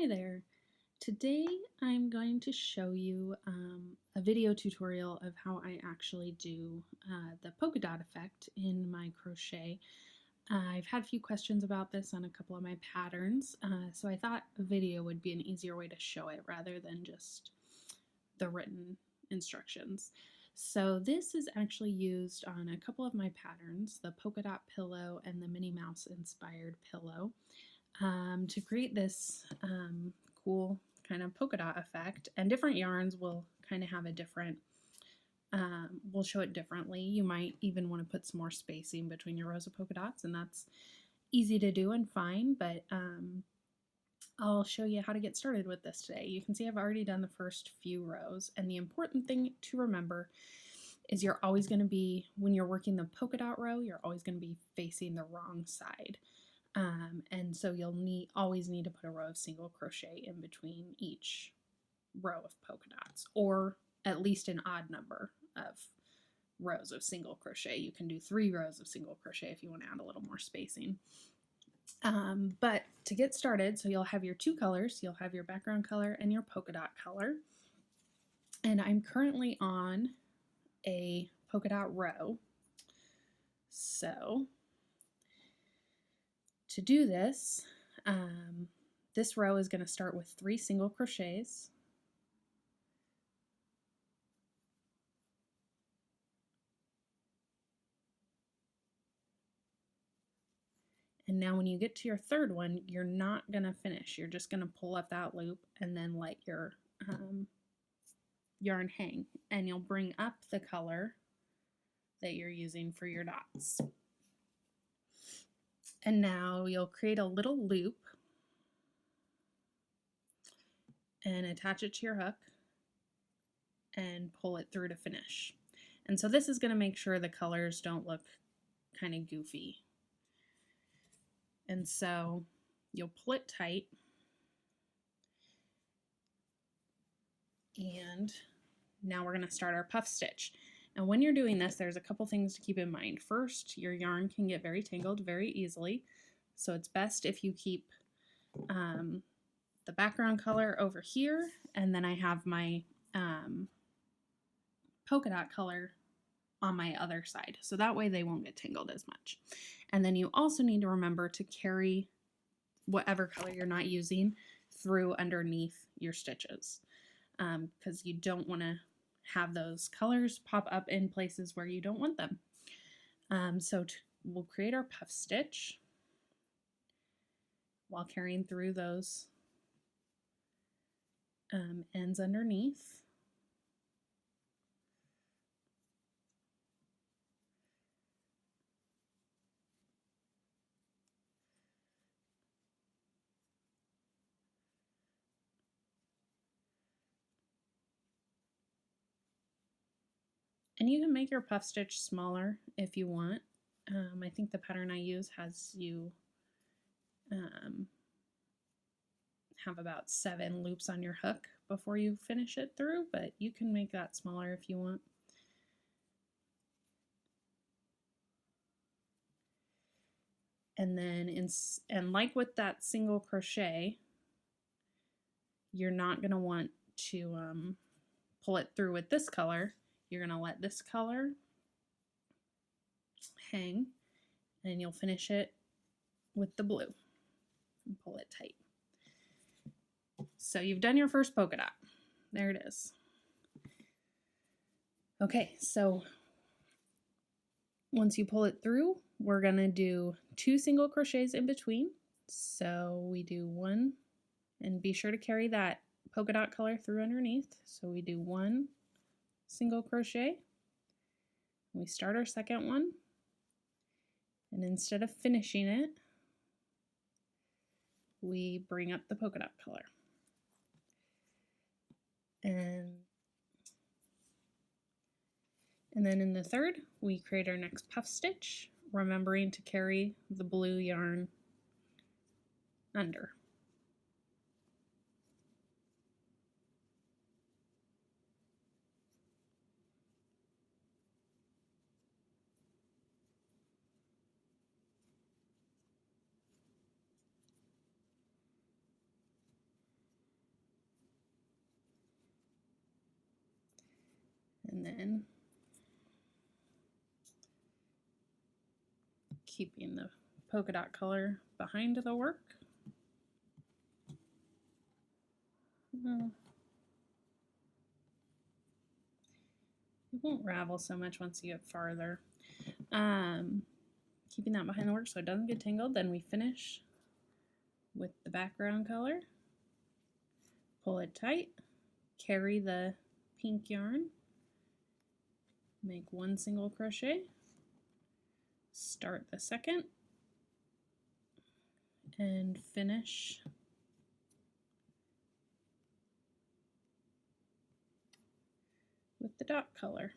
Hi there. Today I'm going to show you a video tutorial of how I actually do the polka dot effect in my crochet. I've had a few questions about this on a couple of my patterns, so I thought a video would be an easier way to show it rather than just the written instructions. So this is actually used on a couple of my patterns, the polka dot pillow and the Minnie Mouse inspired pillow. To create this cool kind of polka dot effect, and different yarns will kind of have a different, will show it differently. You might even want to put some more spacing between your rows of polka dots, and that's easy to do and fine, but I'll show you how to get started with this today. You can see I've already done the first few rows, and the important thing to remember is you're always going to be, when you're working the polka dot row, you're always going to be facing the wrong side. And so you'll always need to put a row of single crochet in between each row of polka dots, or at least an odd number of rows of single crochet. You can do 3 rows of single crochet if you want to add a little more spacing. But to get started, so you'll have your 2 colors, you'll have your background color and your polka dot color. And I'm currently on a polka dot row. So to do this, this row is going to start with 3 single crochets. And now when you get to your 3rd one, you're not going to finish. You're just going to pull up that loop and then let your yarn hang. And you'll bring up the color that you're using for your dots. And now you'll create a little loop and attach it to your hook and pull it through to finish. And so this is going to make sure the colors don't look kind of goofy. And so you'll pull it tight, and now we're going to start our puff stitch. And when you're doing this, there's a couple things to keep in mind. First, your yarn can get very tangled very easily, so it's best if you keep the background color over here, and then I have my polka dot color on my other side, so that way they won't get tangled as much. And then you also need to remember to carry whatever color you're not using through underneath your stitches, because you don't want to have those colors pop up in places where you don't want them. We'll create our puff stitch while carrying through those ends underneath. And you can make your puff stitch smaller if you want. I think the pattern I use has you have about 7 loops on your hook before you finish it through, but you can make that smaller if you want. And then, like with that single crochet, you're not going to want to pull it through with this color. You're going to let this color hang, and you'll finish it with the blue and pull it tight. So you've done your first polka dot. There it is. Okay, so once you pull it through, we're going to do 2 single crochets in between. So we do 1, and be sure to carry that polka dot color through underneath. So we do 1 single crochet. We start our 2nd one, and instead of finishing it, we bring up the polka dot color. And then in the 3rd, we create our next puff stitch, remembering to carry the blue yarn under. then keeping the polka dot color behind the work. It won't ravel so much once you get farther. Keeping that behind the work so it doesn't get tangled. Then we finish with the background color. Pull it tight, carry the pink yarn, make one single crochet, start the second, and finish with the dot color,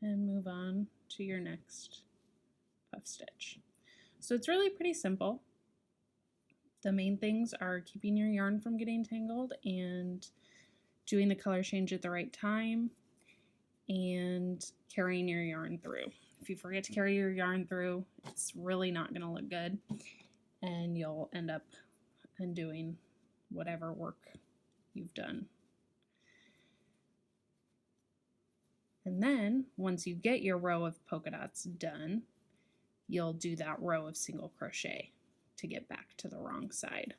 and move on to your next puff stitch. So it's really pretty simple. The main things are keeping your yarn from getting tangled and doing the color change at the right time and carrying your yarn through. If you forget to carry your yarn through, it's really not going to look good and you'll end up undoing whatever work you've done. And then once you get your row of polka dots done, you'll do that row of single crochet to get back to the wrong side.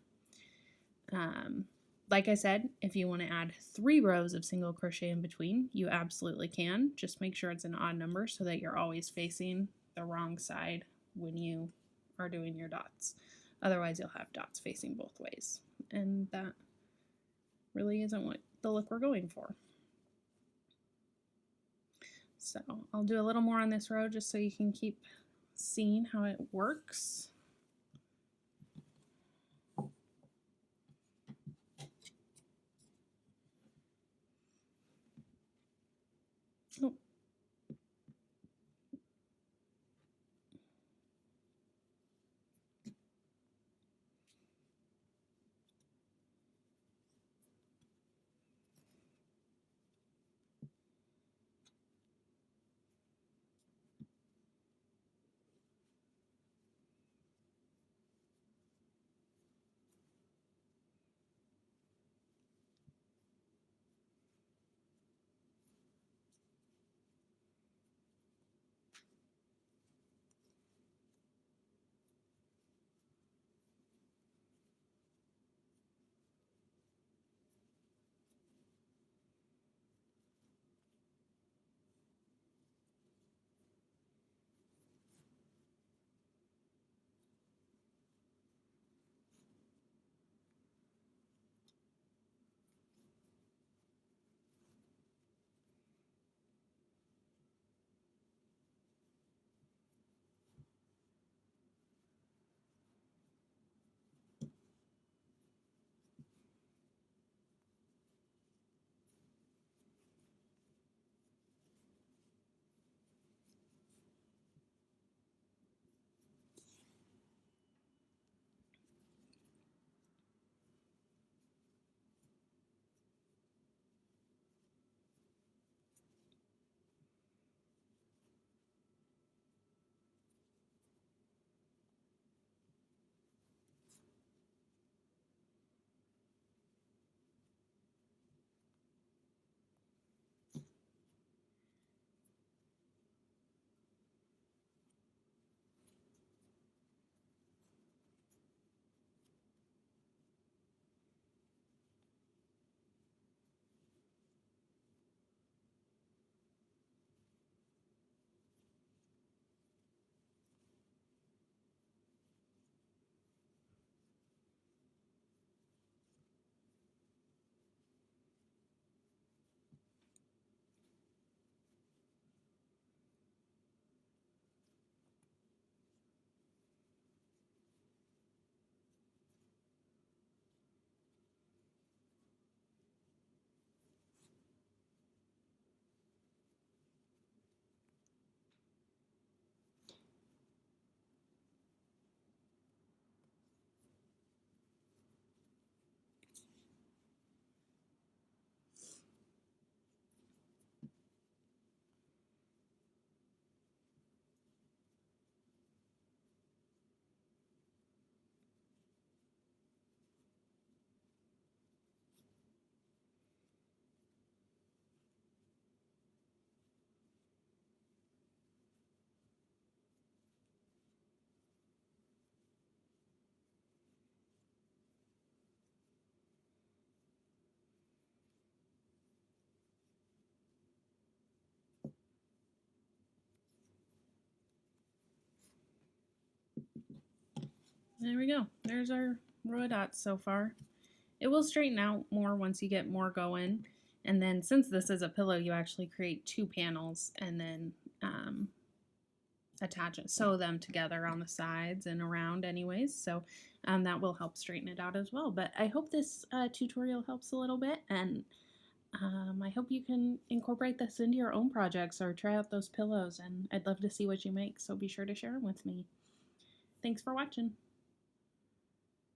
Like I said, if you want to add 3 rows of single crochet in between, you absolutely can. Just make sure it's an odd number so that you're always facing the wrong side when you are doing your dots. Otherwise, you'll have dots facing both ways, and that really isn't what the look we're going for. So I'll do a little more on this row just so you can keep seeing how it works. Oh. There we go. There's our row of dots so far. It will straighten out more once you get more going. And then since this is a pillow, you actually create 2 panels and then attach it, sew them together on the sides and around anyways. So that will help straighten it out as well. But I hope this tutorial helps a little bit, and I hope you can incorporate this into your own projects or try out those pillows, and I'd love to see what you make, so be sure to share them with me. Thanks for watching.